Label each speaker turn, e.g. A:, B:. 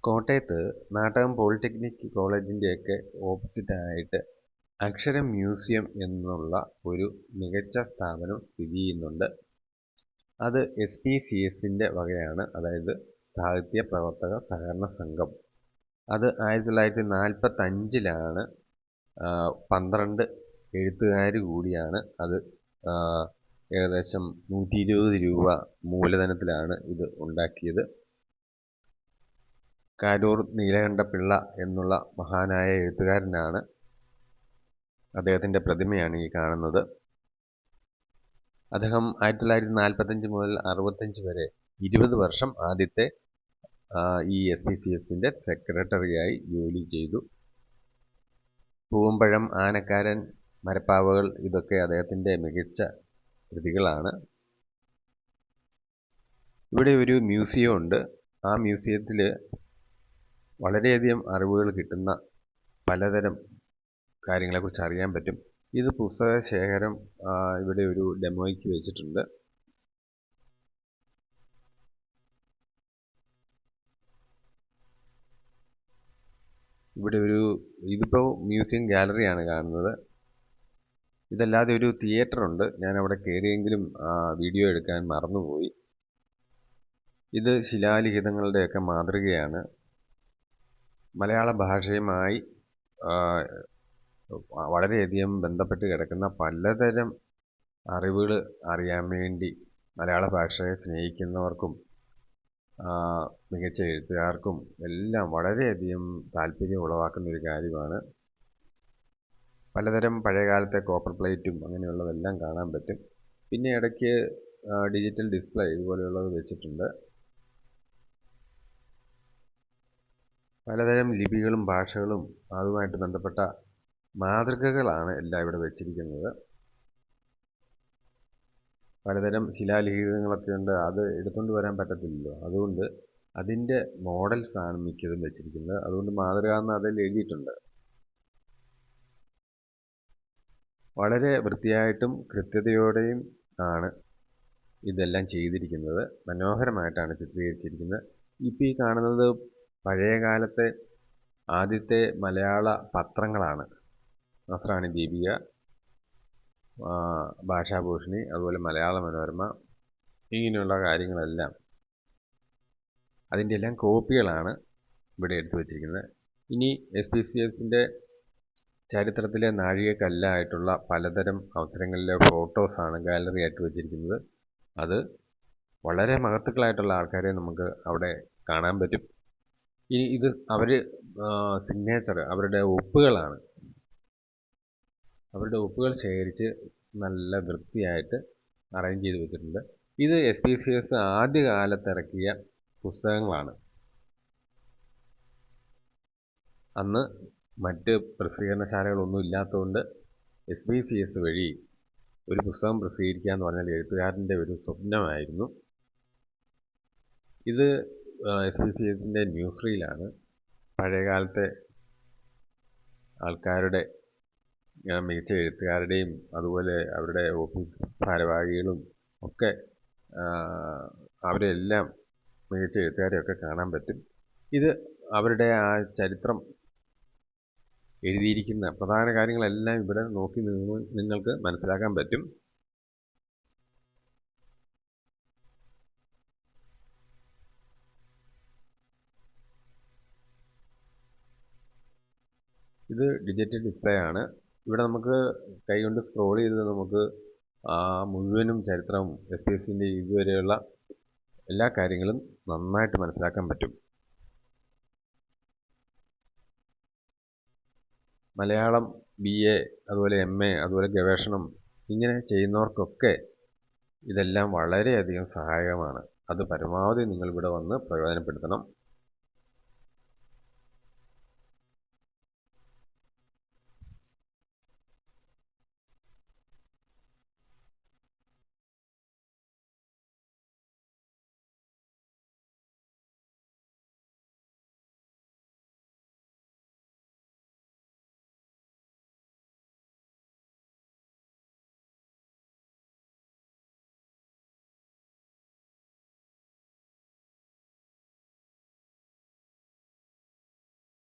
A: കോട്ടയത്ത് നാട്ടകം പോളിടെക്നിക് കോളേജിൻ്റെയൊക്കെ ഓപ്പോസിറ്റായിട്ട് അക്ഷരം മ്യൂസിയം എന്നുള്ള ഒരു മികച്ച സ്ഥാപനം സ്ഥിതി ചെയ്യുന്നുണ്ട്. അത് SPCSൻ്റെ വകയാണ്, അതായത് സാഹിത്യ പ്രവർത്തക സഹകരണ സംഘം. അത് 1945 12 എഴുത്തുകാർ കൂടിയാണ് അത് ഏകദേശം 120 രൂപ മൂലധനത്തിലാണ് ഇത് ഉണ്ടാക്കിയത്. കാരൂർ നീലകണ്ഠപിള്ള എന്നുള്ള മഹാനായ എഴുത്തുകാരനാണ്. അദ്ദേഹത്തിൻ്റെ പ്രതിമയാണ് ഈ കാണുന്നത്. അദ്ദേഹം 1945 മുതൽ 65 വരെ 20 വർഷം ആദ്യത്തെ ഈ SPCSൻ്റെ സെക്രട്ടറിയായി ജോലി ചെയ്തു. പൂവമ്പഴം, ആനക്കാരൻ, മരപ്പാവകൾ ഇതൊക്കെ അദ്ദേഹത്തിൻ്റെ മികച്ച കൃതികളാണ്. ഇവിടെ ഒരു മ്യൂസിയം ഉണ്ട്. ആ മ്യൂസിയത്തിൽ വളരെയധികം അറിവുകൾ കിട്ടുന്ന പലതരം കാര്യങ്ങളെക്കുറിച്ച് അറിയാൻ പറ്റും. ഇത് പുസ്തക ശേഖരം ഇവിടെ ഒരു ഡെമോയ്ക്ക് വെച്ചിട്ടുണ്ട്. ഇവിടെ ഇതിപ്പോൾ മ്യൂസിയം ഗാലറിയാണ് കാണുന്നത്. ഇതല്ലാതെ ഒരു തിയേറ്റർ ഉണ്ട്. ഞാൻ അവിടെ കയറിയെങ്കിലും വീഡിയോ എടുക്കാൻ മറന്നുപോയി. ഇത് ശിലാലിഖിതങ്ങളുടെയൊക്കെ മാതൃകയാണ്. മലയാള ഭാഷയുമായി വളരെയധികം ബന്ധപ്പെട്ട് കിടക്കുന്ന പലതരം അറിവുകൾ അറിയാൻ വേണ്ടി മലയാള ഭാഷയെ സ്നേഹിക്കുന്നവർക്കും മികച്ച എഴുത്തുകാർക്കും എല്ലാം വളരെയധികം താല്പര്യം ഉളവാക്കുന്ന ഒരു കാര്യമാണ്. പലതരം പഴയകാലത്തെ കോപ്പർ പ്ലേറ്റും അങ്ങനെയുള്ളതെല്ലാം കാണാൻ പറ്റും. പിന്നെ ഇടയ്ക്ക് ഡിജിറ്റൽ ഡിസ്പ്ലേ ഇതുപോലെയുള്ളത് വെച്ചിട്ടുണ്ട്. പലതരം ലിപികളും ഭാഷകളും അതുമായിട്ട് ബന്ധപ്പെട്ട മാതൃകകളാണ് എല്ലാം ഇവിടെ വെച്ചിരിക്കുന്നത്. പലതരം ശിലാലിഖിതങ്ങളൊക്കെ ഉണ്ട്. അത് എടുത്തുകൊണ്ട് വരാൻ പറ്റത്തില്ലല്ലോ, അതുകൊണ്ട് അതിൻ്റെ മോഡൽസാണ് മിക്കതും വെച്ചിരിക്കുന്നത്. അതുകൊണ്ട് മാതൃക എന്ന് അതിൽ എഴുതിയിട്ടുണ്ട്. വളരെ വൃത്തിയായിട്ടും കൃത്യതയോടെയും ആണ് ഇതെല്ലാം ചെയ്തിരിക്കുന്നത്. മനോഹരമായിട്ടാണ് ചിത്രീകരിച്ചിരിക്കുന്നത്. ഇപ്പോൾ ഈ കാണുന്നത് പഴയകാലത്തെ ആദ്യത്തെ മലയാള പത്രങ്ങളാണ്. നസ്രാണി ദീപിക, ഭാഷാഭൂഷണി, അതുപോലെ മലയാള മനോരമ, ഇങ്ങനെയുള്ള കാര്യങ്ങളെല്ലാം അതിൻ്റെ എല്ലാം കോപ്പികളാണ് ഇവിടെ എടുത്തു വച്ചിരിക്കുന്നത്. ഇനി SPCSൻ്റെ ചരിത്രത്തിലെ നാഴികക്കല്ലായിട്ടുള്ള പലതരം അവസരങ്ങളിലെ ഫോട്ടോസാണ് ഗാലറി ആയിട്ട് വച്ചിരിക്കുന്നത്. അത് വളരെ മഹത്തുക്കളായിട്ടുള്ള ആൾക്കാരെ നമുക്ക് അവിടെ കാണാൻ പറ്റും. ഇനി ഇത് അവർ സിഗ്നേച്ചർ, അവരുടെ ഒപ്പുകളാണ്. അവരുടെ ഒപ്പുകൾ ശേഖരിച്ച് നല്ല വൃത്തിയായിട്ട് അറേഞ്ച് ചെയ്ത് വെച്ചിട്ടുണ്ട്. ഇത് SPCS ആദ്യകാലത്ത് ഇറക്കിയ പുസ്തകങ്ങളാണ്. അന്ന് മറ്റ് പ്രസിദ്ധീകരണശാലകളൊന്നും ഇല്ലാത്തതുകൊണ്ട് SPCS വഴി ഒരു പുസ്തകം പ്രസിദ്ധീകരിക്കുക എന്ന് പറഞ്ഞാൽ എഴുത്തുകാരൻ്റെ ഒരു സ്വപ്നമായിരുന്നു. ഇത് SPCSൻ്റെ ന്യൂസ് റീലാണ്. പഴയകാലത്തെ ആൾക്കാരുടെ മികച്ച എഴുത്തുകാരുടെയും അതുപോലെ അവരുടെ ഓഫീസ് ഭാരവാഹികളും ഒക്കെ അവരെല്ലാം മികച്ച എഴുത്തുകാരെയൊക്കെ കാണാൻ പറ്റും. ഇത് അവരുടെ ആ ചരിത്രം എഴുതിയിരിക്കുന്ന പ്രധാന കാര്യങ്ങളെല്ലാം ഇവിടെ നോക്കി നിങ്ങൾക്ക് മനസ്സിലാക്കാൻ പറ്റും. ഇത് ഡിജിറ്റൽ ഡിസ്പ്ലേ ആണ്. ഇവിടെ നമുക്ക് കൈകൊണ്ട് സ്ക്രോൾ ചെയ്ത് നമുക്ക് മുഴുവനും ചരിത്രവും SPCSൻ്റെ ഇതുവരെയുള്ള എല്ലാ കാര്യങ്ങളും നന്നായിട്ട് മനസ്സിലാക്കാൻ പറ്റും. മലയാളം BA, അതുപോലെ MA, അതുപോലെ ഗവേഷണം ഇങ്ങനെ ചെയ്യുന്നവർക്കൊക്കെ ഇതെല്ലാം വളരെയധികം സഹായകമാണ്. അത് പരമാവധി നിങ്ങളിവിടെ വന്ന് പ്രയോജനപ്പെടുത്തണം.